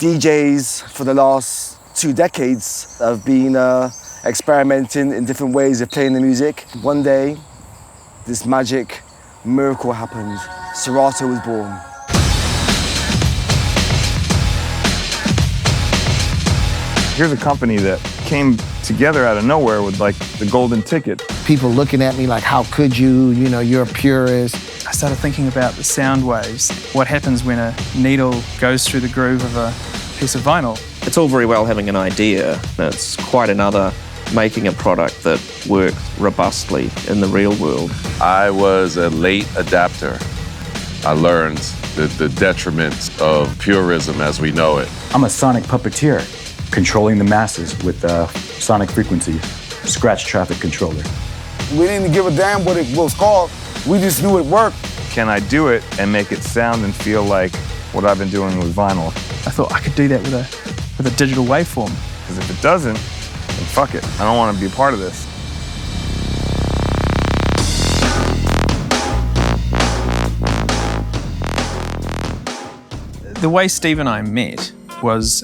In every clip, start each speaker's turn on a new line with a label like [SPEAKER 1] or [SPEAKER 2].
[SPEAKER 1] DJs for the last 2 decades have been experimenting in different ways of playing the music. One day, this magic miracle happened. Serato was born.
[SPEAKER 2] Here's a company that came together out of nowhere with like the golden ticket.
[SPEAKER 3] People looking at me like, how could you? You know, you're a purist.
[SPEAKER 4] I started thinking about the sound waves. What happens when a needle goes through the groove of a piece of vinyl?
[SPEAKER 5] It's all very well having an idea. It's quite another making a product that works robustly in the real world.
[SPEAKER 6] I was a late adapter. I learned the detriments of purism as we know it.
[SPEAKER 7] I'm a sonic puppeteer, controlling the masses with sonic frequencies, scratch traffic controller.
[SPEAKER 8] We didn't give a damn what it was called. We just knew it worked.
[SPEAKER 2] Can I do it and make it sound and feel like what I've been doing with vinyl?
[SPEAKER 4] I thought I could do that with a digital waveform.
[SPEAKER 2] Because if it doesn't, then fuck it. I don't want to be a part of this.
[SPEAKER 4] The way Steve and I met was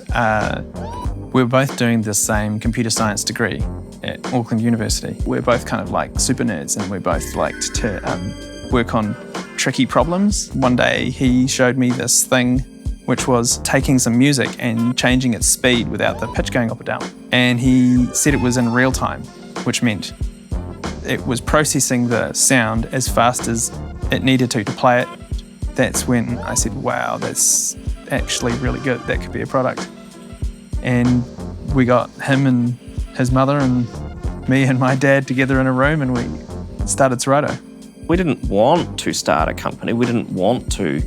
[SPEAKER 4] we were both doing the same computer science degree at Auckland University. We're both kind of like super nerds, and we both liked to work on tricky problems. One day he showed me this thing which was taking some music and changing its speed without the pitch going up or down. And he said it was in real time, which meant it was processing the sound as fast as it needed to play it. That's when I said, wow, that's actually really good. That could be a product. And we got him and his mother and me and my dad together in a room, and we started Serato.
[SPEAKER 5] We didn't want to start a company. We didn't want to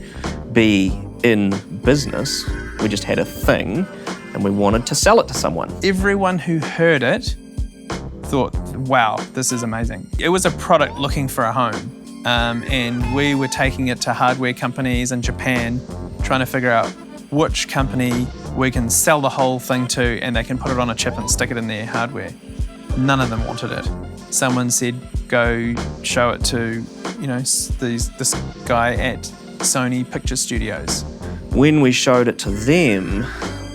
[SPEAKER 5] be in business. We just had a thing and we wanted to sell it to someone.
[SPEAKER 4] Everyone who heard it thought, wow, this is amazing. It was a product looking for a home. And we were taking it to hardware companies in Japan, trying to figure out which company we can sell the whole thing to and they can put it on a chip and stick it in their hardware. None of them wanted it. Someone said, go show it to, this guy at Sony Picture Studios.
[SPEAKER 5] When we showed it to them,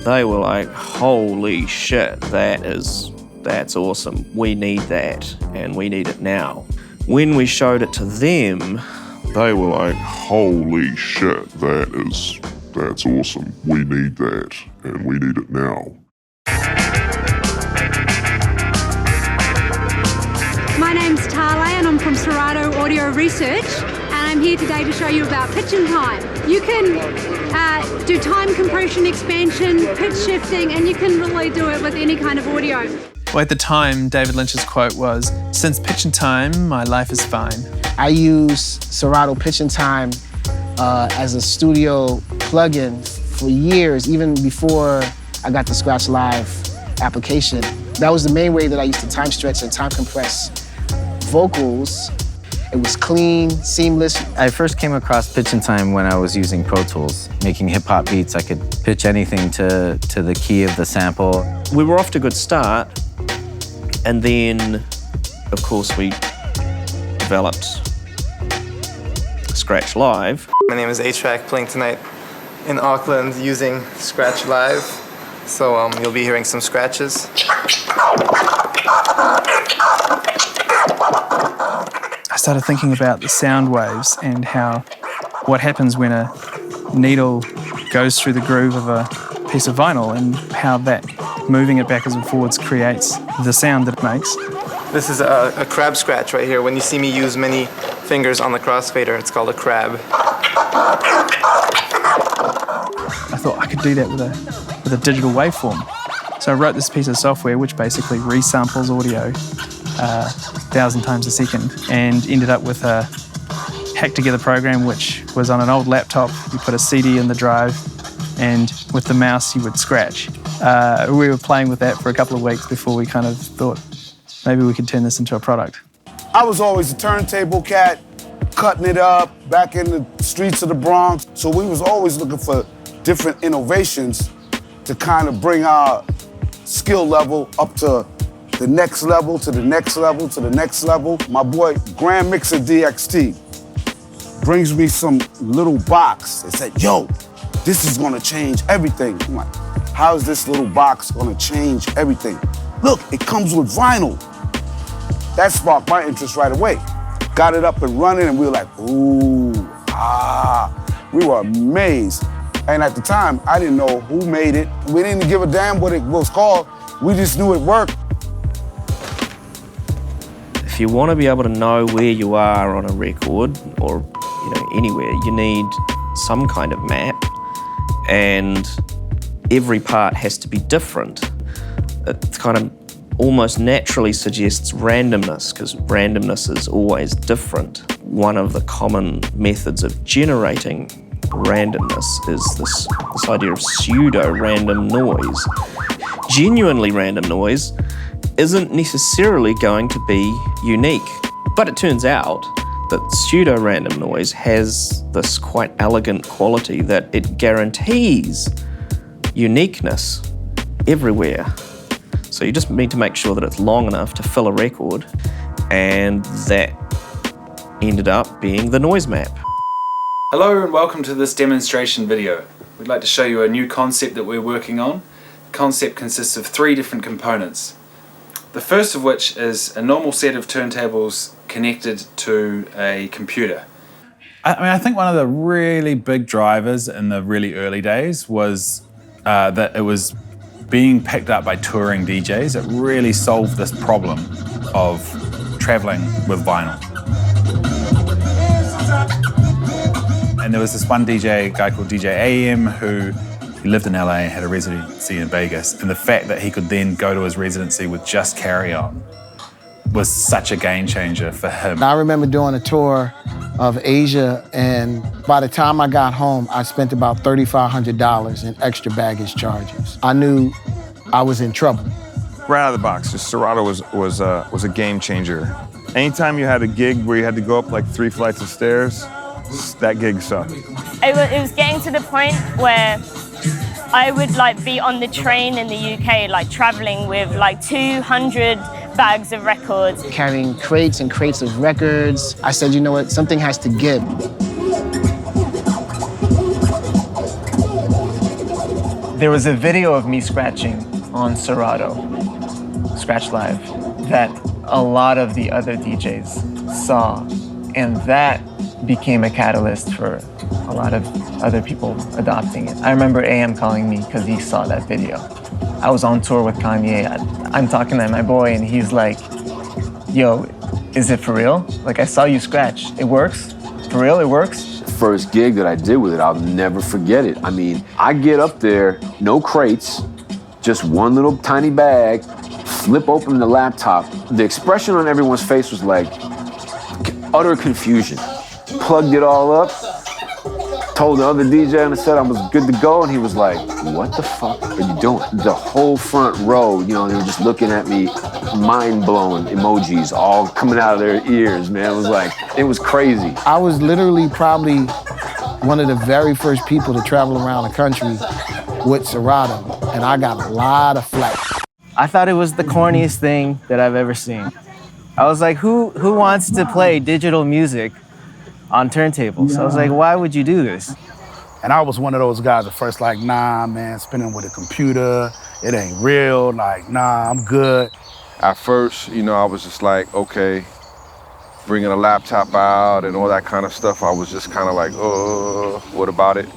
[SPEAKER 5] they were like, holy shit, that's awesome. We need that, and we need it now. When we showed it to them,
[SPEAKER 9] they were like, holy shit, that's awesome. We need that, and we need it now.
[SPEAKER 10] My name's Tala, and I'm from Serato Audio Research, and I'm here today to show you about pitch and time. You can do time compression, expansion, pitch shifting, and you can really do it with any kind of audio.
[SPEAKER 4] Well, at the time, David Lynch's quote was, since pitch and time, my life is fine.
[SPEAKER 3] I use Serato Pitch and Time as a studio plugin for years, even before I got the Scratch Live application. That was the main way that I used to time stretch and time compress vocals. It was clean, seamless.
[SPEAKER 11] I first came across Pitch and Time when I was using Pro Tools. Making hip-hop beats, I could pitch anything to the key of the sample.
[SPEAKER 5] We were off to a good start, and then, of course, we developed Scratch Live.
[SPEAKER 12] My name is A-Track, playing tonight in Auckland using Scratch Live. So you'll be hearing some scratches.
[SPEAKER 4] I started thinking about the sound waves and what happens when a needle goes through the groove of a piece of vinyl, and how that moving it backwards and forwards creates the sound that it makes.
[SPEAKER 12] This is a crab scratch right here. When you see me use many fingers on the crossfader, it's called a crab.
[SPEAKER 4] I thought I could do that with a digital waveform. So I wrote this piece of software which basically resamples audio 1,000 times a second, and ended up with a hacked together program which was on an old laptop. You put a CD in the drive, and with the mouse you would scratch. We were playing with that for a couple of weeks before we kind of thought maybe we could turn this into a product.
[SPEAKER 8] I was always a turntable cat, cutting it up back in the streets of the Bronx. So we was always looking for different innovations to kind of bring our skill level up to the next level, to the next level, to the next level. My boy, Grand Mixer DXT, brings me some little box that said, yo, this is gonna change everything. I'm like, How is this little box gonna change everything? Look, it comes with vinyl. That sparked my interest right away. Got it up and running, and we were like, ooh, we were amazed. And at the time, I didn't know who made it. We didn't give a damn what it was called. We just knew it worked.
[SPEAKER 5] If you want to be able to know where you are on a record or anywhere, you need some kind of map, and every part has to be different. It kind of almost naturally suggests randomness, because randomness is always different. One of the common methods of generating randomness is this idea of pseudo-random noise. Genuinely random noise isn't necessarily going to be unique, but it turns out that pseudo-random noise has this quite elegant quality that it guarantees uniqueness everywhere. So you just need to make sure that it's long enough to fill a record, and that ended up being the noise map.
[SPEAKER 13] Hello and welcome to this demonstration video. We'd like to show you a new concept that we're working on. The concept consists of 3 different components. The first of which is a normal set of turntables connected to a computer.
[SPEAKER 14] I think one of the really big drivers in the really early days was that it was being picked up by touring DJs. It really solved this problem of traveling with vinyl. And there was this one DJ, a guy called DJing, who he lived in LA, had a residency in Vegas, and the fact that he could then go to his residency with just carry-on was such a game changer for him.
[SPEAKER 3] I remember doing a tour of Asia, and by the time I got home, I spent about $3,500 in extra baggage charges. I knew I was in trouble.
[SPEAKER 2] Right out of the box, just Serato was a game changer. Anytime you had a gig where you had to go up like 3 flights of stairs, that gig sucked.
[SPEAKER 15] It was getting to the point where I would be on the train in the UK, traveling with 200 bags of records.
[SPEAKER 3] Carrying crates and crates of records. I said, you know what, something has to give.
[SPEAKER 16] There was a video of me scratching on Serato, Scratch Live, that a lot of the other DJs saw, and that became a catalyst for a lot of other people adopting it. I remember AM calling me because he saw that video. I was on tour with Kanye. I'm talking to my boy, and he's like, yo, is it for real? I saw you scratch. It works? For real, it works?
[SPEAKER 17] First gig that I did with it, I'll never forget it. I mean, I get up there, no crates, just one little tiny bag, flip open the laptop. The expression on everyone's face was like utter confusion. Plugged it all up, told the other DJ on the set I was good to go, and he was like, what the fuck are you doing? The whole front row, they were just looking at me, mind-blowing emojis all coming out of their ears, man. It was crazy.
[SPEAKER 3] I was literally probably one of the very first people to travel around the country with Serato, and I got a lot of flack.
[SPEAKER 11] I thought it was the corniest thing that I've ever seen. I was like, who wants to play digital music on turntables? I was like, why would you do this?
[SPEAKER 8] And I was one of those guys at first nah, man, spinning with a computer, it ain't real, nah, I'm good.
[SPEAKER 6] At first, I was just like, okay, bringing a laptop out and all that kind of stuff, I was just kind of like, oh, what about it?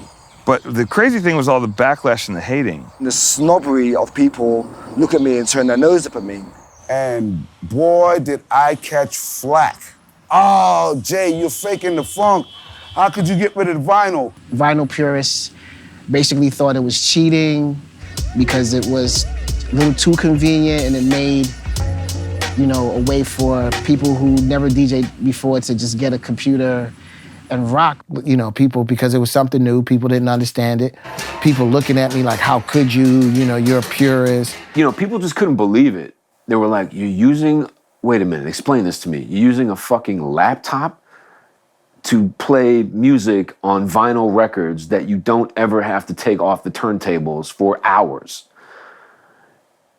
[SPEAKER 2] But the crazy thing was all the backlash and the hating.
[SPEAKER 1] The snobbery of people look at me and turn their nose up at me.
[SPEAKER 8] And boy, did I catch flack. Oh, Jay, you're faking the funk. How could you get rid of the vinyl?
[SPEAKER 3] Vinyl purists basically thought it was cheating because it was a little too convenient, and it made, a way for people who never DJed before to just get a computer and rock, people, because it was something new. People didn't understand it. People looking at me like, how could you? You're a purist.
[SPEAKER 17] People just couldn't believe it. They were like, wait a minute, explain this to me. You're using a fucking laptop to play music on vinyl records that you don't ever have to take off the turntables for hours.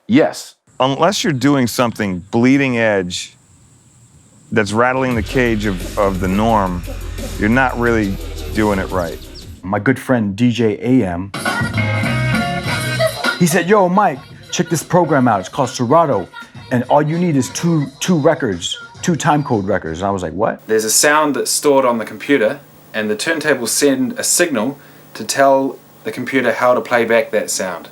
[SPEAKER 17] Yes.
[SPEAKER 2] Unless you're doing something bleeding edge that's rattling the cage of the norm, you're not really doing it right.
[SPEAKER 7] My good friend DJ AM He said, yo, Mike, check this program out. It's called Serato. And all you need is two records, 2 time code records. And I was like, what?
[SPEAKER 13] There's a sound that's stored on the computer, and the turntables send a signal to tell the computer how to play back that sound.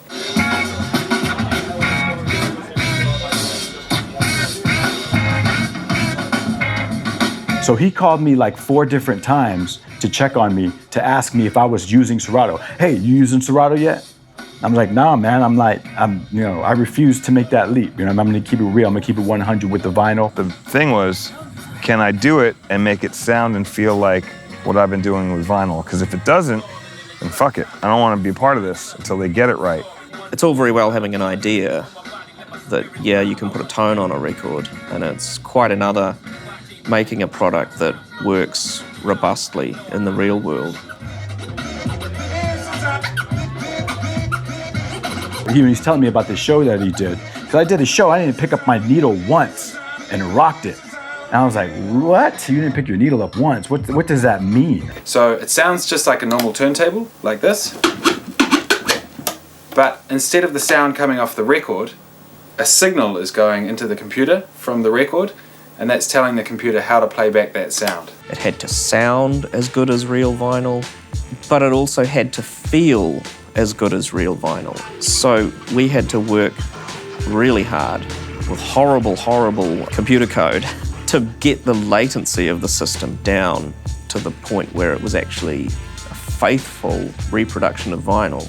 [SPEAKER 7] So he called me like 4 different times to check on me, to ask me if I was using Serato. Hey, you using Serato yet? I'm like, nah, man. I refuse to make that leap. I'm gonna keep it real. I'm gonna keep it 100 with the vinyl.
[SPEAKER 2] The thing was, can I do it and make it sound and feel like what I've been doing with vinyl? Because if it doesn't, then fuck it. I don't want to be a part of this until they get it right.
[SPEAKER 5] It's all very well having an idea that, yeah, you can put a tone on a record, and it's quite another making a product that works robustly in the real world.
[SPEAKER 7] He's telling me about the show that he did. Because I did a show, I didn't pick up my needle once and rocked it. And I was like, what? You didn't pick your needle up once? What does that mean?
[SPEAKER 13] So it sounds just like a normal turntable, like this. But instead of the sound coming off the record, a signal is going into the computer from the record, and that's telling the computer how to play back that sound.
[SPEAKER 5] It had to sound as good as real vinyl, but it also had to feel as good as real vinyl. So we had to work really hard with horrible computer code to get the latency of the system down to the point where it was actually a faithful reproduction of vinyl.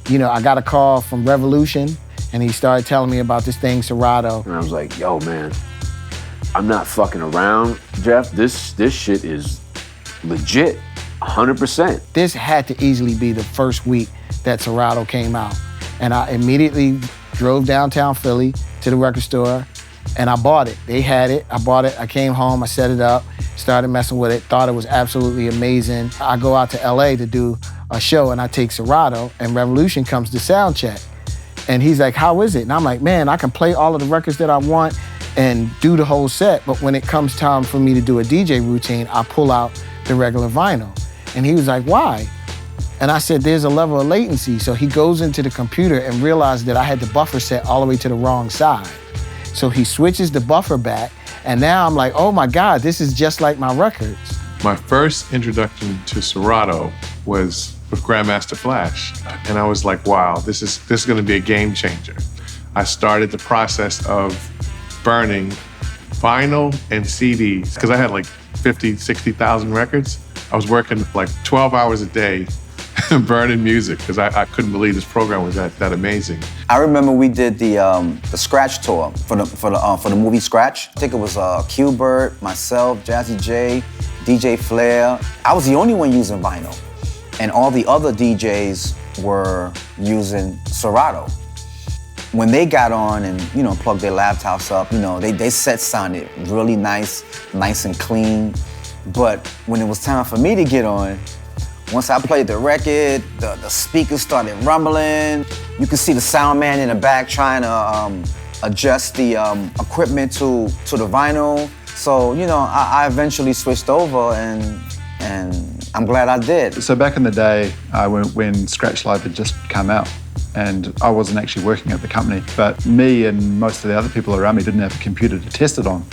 [SPEAKER 3] I got a call from Revolution, and he started telling me about this thing, Serato.
[SPEAKER 17] And I was like, yo, man, I'm not fucking around, Jeff. This shit is legit, 100%.
[SPEAKER 3] This had to easily be the first week that Serato came out. And I immediately drove downtown Philly to the record store, and I bought it. They had it, I bought it, I came home, I set it up, started messing with it, thought it was absolutely amazing. I go out to LA to do a show, and I take Serato, and Revolution comes to sound check. And he's like, how is it? And I'm like, man, I can play all of the records that I want and do the whole set, but when it comes time for me to do a DJ routine, I pull out the regular vinyl. And he was like, why? And I said, there's a level of latency. So he goes into the computer and realized that I had the buffer set all the way to the wrong side. So he switches the buffer back, and now I'm like, oh my God, this is just like my records.
[SPEAKER 18] My first introduction to Serato was with Grandmaster Flash. And I was like, wow, this is gonna be a game changer. I started the process of burning vinyl and CDs, because I had like 50, 60,000 records. I was working like 12 hours a day burning music, because I couldn't believe this program was that amazing.
[SPEAKER 19] I remember we did the Scratch tour for the movie Scratch. I think it was Q-Bert, myself, Jazzy J, DJ Flair. I was the only one using vinyl, and all the other DJs were using Serato. When they got on and plugged their laptops up, they set sounded really nice and clean. But when it was time for me to get on, once I played the record, the speakers started rumbling. You could see the sound man in the back trying to adjust the equipment to the vinyl. So, I eventually switched over, and I'm glad I did.
[SPEAKER 20] So back in the day, when Scratch Live had just come out, and I wasn't actually working at the company, but me and most of the other people around me didn't have a computer to test it on.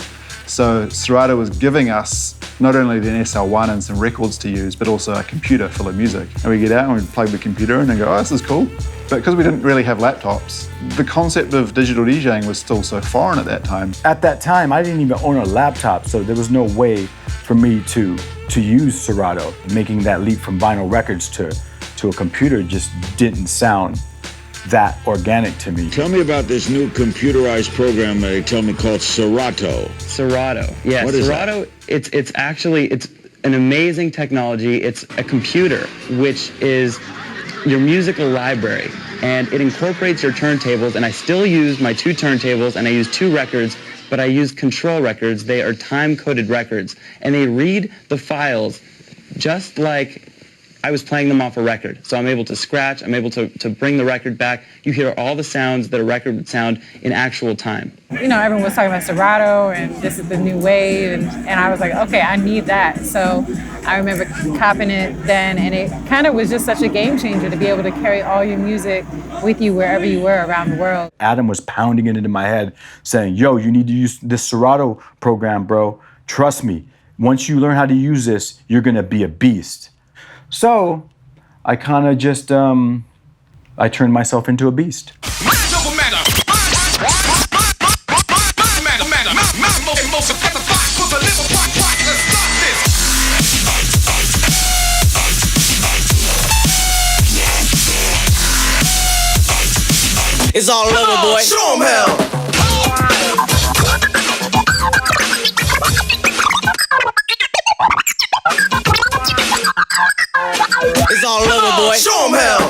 [SPEAKER 20] So Serato was giving us not only the SL1 and some records to use, but also a computer full of music. And we get out and we plug the computer in and go, oh, this is cool. But because we didn't really have laptops, the concept of digital DJing was still so foreign at that time.
[SPEAKER 7] At that time, I didn't even own a laptop, so there was no way for me to use Serato. Making that leap from vinyl records to a computer just didn't sound that organic to me.
[SPEAKER 21] Tell me about this new computerized program they tell me called Serato.
[SPEAKER 22] Serato. Yeah,
[SPEAKER 21] What is
[SPEAKER 22] Serato, it's an amazing technology. It's a computer, which is your musical library. And it incorporates your turntables, and I still use my 2 turntables, and I use 2 records, but I use control records. They are time-coded records, and they read the files just like I was playing them off a record. So I'm able to scratch, I'm able to bring the record back. You hear all the sounds that a record would sound in actual time.
[SPEAKER 9] You know, everyone was talking about Serato and this is the new wave, and I was like, okay, I need that. So I remember copping it then, and it kind of was just such a game changer to be able to carry all your music with you wherever you were around the world.
[SPEAKER 7] Adam was pounding it into my head saying, yo, you need to use this Serato program, bro. Trust me, once you learn how to use this, you're gonna be a beast. So I kind of just, I turned myself into a beast.
[SPEAKER 10] It's all over, boy. Show 'em hell. It's all over, boy. Show 'em hell.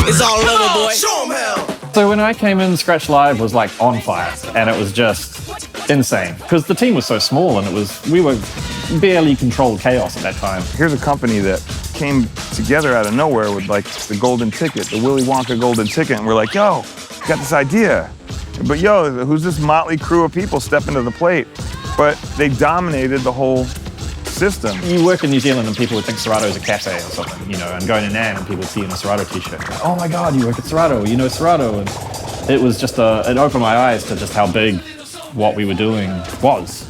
[SPEAKER 10] It's all over, boy. Show 'em hell.
[SPEAKER 23] So when I came in, Scratch Live was like on fire, and it was just insane because the team was so small, and we were barely controlled chaos at that time.
[SPEAKER 2] Here's a company that came together out of nowhere with like the golden ticket, the Willy Wonka golden ticket, and we're like, yo, got this idea. But yo, who's this motley crew of people stepping to the plate? But they dominated the whole system.
[SPEAKER 23] You work in New Zealand and people would think Serato is a cafe or something, you know, and go to NAM and people would see you in a Serato t-shirt. Oh my God, you work at Serato, you know Serato. And it was just it opened my eyes to just how big what we were doing was.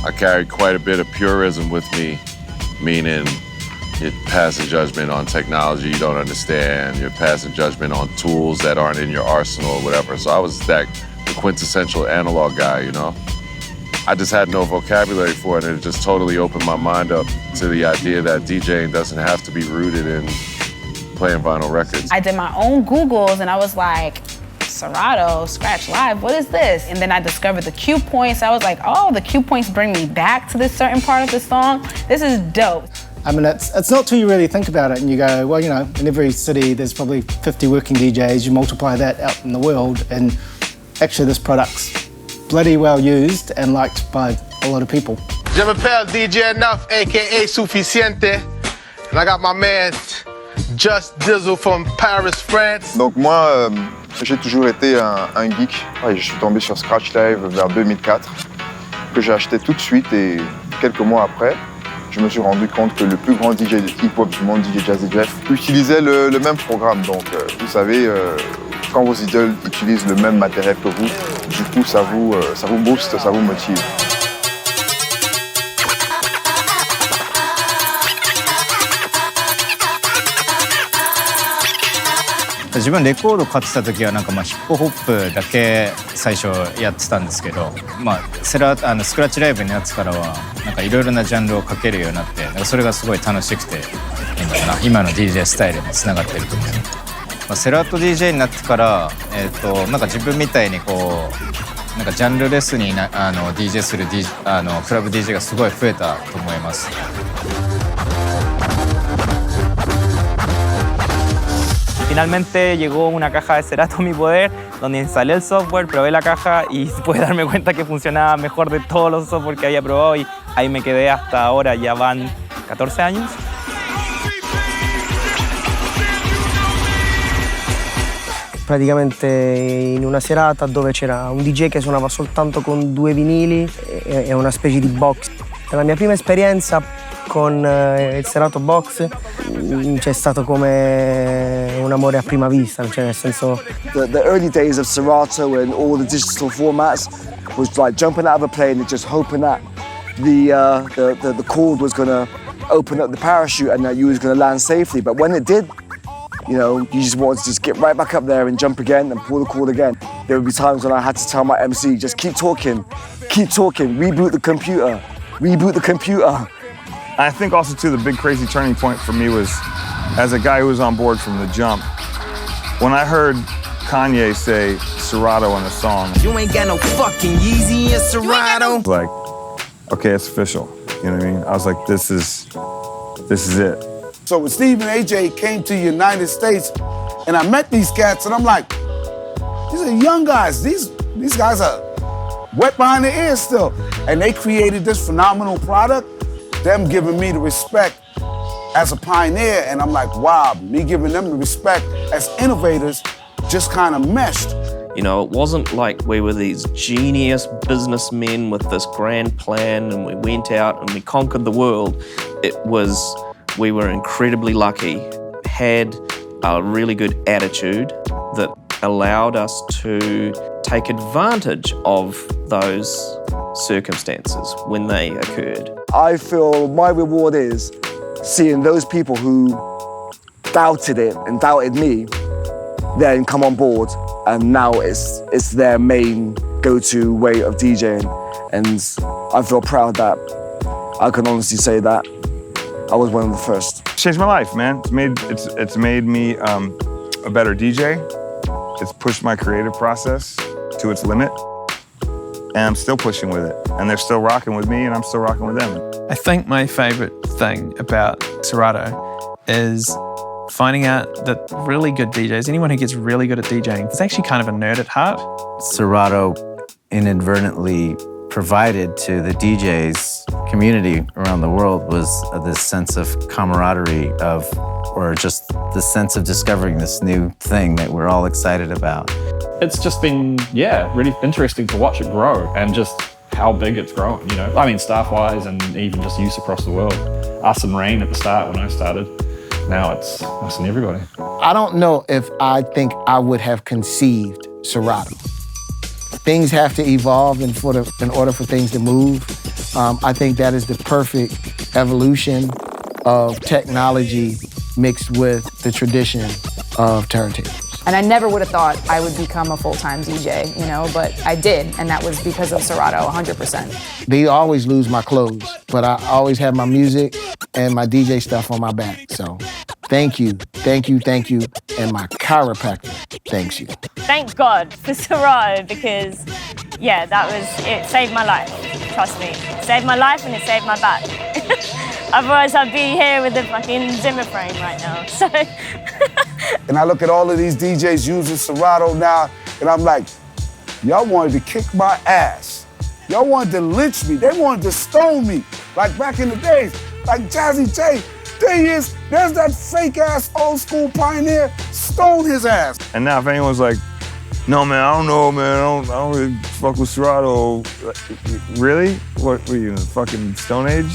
[SPEAKER 6] I carried quite a bit of purism with me, meaning you're passing judgment on technology you don't understand, you're passing judgment on tools that aren't in your arsenal or whatever. So I was the quintessential analog guy, you know? I just had no vocabulary for it, and it just totally opened my mind up to the idea that DJing doesn't have to be rooted in playing vinyl records.
[SPEAKER 24] I did my own Googles and I was like, Serato, Scratch Live, what is this? And then I discovered the cue points. I was like, oh, the cue points bring me back to this certain part of the song. This is dope.
[SPEAKER 3] I mean, it's not till you really think about it and you go, well, you know, in every city there's probably 50 working DJs. You multiply that out in the world, and actually this product's bloody well used and liked by a lot of people.
[SPEAKER 25] Je m'appelle DJ Enough, aka Suficiente, and I got my man Just Dizzle from Paris, France.
[SPEAKER 26] Donc moi, j'ai toujours été un geek. Et je suis tombé sur Scratch Live vers 2004, que j'ai acheté tout de suite, et quelques mois après, je me suis rendu compte que le plus grand DJ de hip-hop du monde, DJ Jazzy Jeff, utilisait le même programme. Donc vous savez, quand vos idoles utilisent le même matériel que vous, du coup ça vous booste, ça vous motive.
[SPEAKER 27] 自分レコード買ってた時はなんかヒップホップだけ最初やってたんですけど、スクラッチライブになってからはなんかいろいろなジャンルをかけるようになって、それがすごい楽しくて今の DJ スタイルにつながってると思う。セラート DJ になってからなんか自分みたいにこうなんかジャンルレスにDJ するクラブ DJ がすごい増えたと思います。
[SPEAKER 28] Finalmente llegó una caja de Serato a mi poder, donde instalé el software, probé la caja y pude darme cuenta que funcionaba mejor de todos los software que había probado, y ahí me quedé hasta ahora, ya van 14 años.
[SPEAKER 29] Praticamente in una serata dove c'era un DJ che suonava soltanto con 2 vinili e una specie di box. La mia prima esperienza con il Serato Box c'è stato come un amore a prima vista, cioè nel senso...
[SPEAKER 1] The early days of Serato and all the digital formats was like jumping out of a plane and just hoping that the cord was gonna open up the parachute and that you was gonna land safely. But when it did, you know, you just wanted to just get right back up there and jump again and pull the cord again. There would be times when I had to tell my MC, just keep talking, reboot the computer, reboot the computer.
[SPEAKER 2] I think also too, the big crazy turning point for me was, as a guy who was on board from the jump, when I heard Kanye say Serato in a song.
[SPEAKER 10] You ain't got no fucking Yeezy in Serato.
[SPEAKER 2] Like, okay, it's official. You know what I mean? I was like, this is it.
[SPEAKER 8] So when Steve and AJ came to the United States, and I met these cats, and I'm like, these are young guys. These these guys are wet behind their ears still. And they created this phenomenal product, them giving me the respect as a pioneer, and I'm like, wow, me giving them the respect as innovators just kind of meshed.
[SPEAKER 4] You know, it wasn't like we were these genius businessmen with this grand plan and we went out and we conquered the world. It was, we were incredibly lucky, had a really good attitude that allowed us to take advantage of those circumstances when they occurred.
[SPEAKER 1] I feel my reward is seeing those people who doubted it and doubted me then come on board, and now it's their main go-to way of DJing, and I feel proud that I can honestly say that I was one of the first.
[SPEAKER 2] Changed my life, man. It's made me a better DJ. It's pushed my creative process to its limit, and I'm still pushing with it. And they're still rocking with me, and I'm still rocking with them.
[SPEAKER 5] I think my favorite thing about Serato is finding out that really good DJs, anyone who gets really good at DJing, is actually kind of a nerd at heart.
[SPEAKER 27] Serato inadvertently provided to the DJs community around the world was this sense of camaraderie or just the sense of discovering this new thing that we're all excited about.
[SPEAKER 23] It's just been, really interesting to watch it grow and just how big it's grown, you know? I mean, staff-wise and even just use across the world. Us and Rain at the start when I started. Now it's us and everybody.
[SPEAKER 3] I don't know if I think I would have conceived Serato. Things have to evolve in order for things to move. I think that is the perfect evolution of technology mixed with the tradition of turntables.
[SPEAKER 24] And I never would have thought I would become a full-time DJ, you know, but I did, and that was because of Serato, 100%.
[SPEAKER 3] They always lose my clothes, but I always have my music and my DJ stuff on my back. So thank you, and my chiropractor thanks you.
[SPEAKER 11] Thank God for Serato because, it saved my life, trust me. It saved my life and it saved my back. Otherwise I'd be here with a fucking Zimmer frame right now, so.
[SPEAKER 8] And I look at all of these DJs using Serato now, and I'm like, y'all wanted to kick my ass. Y'all wanted to lynch me. They wanted to stone me, like back in the days. Like Jazzy J, there's that fake-ass old-school pioneer, stone his ass.
[SPEAKER 2] And now if anyone's like, no, man, I don't know, man, I don't really fuck with Serato. Really? What were you, in the fucking Stone Age?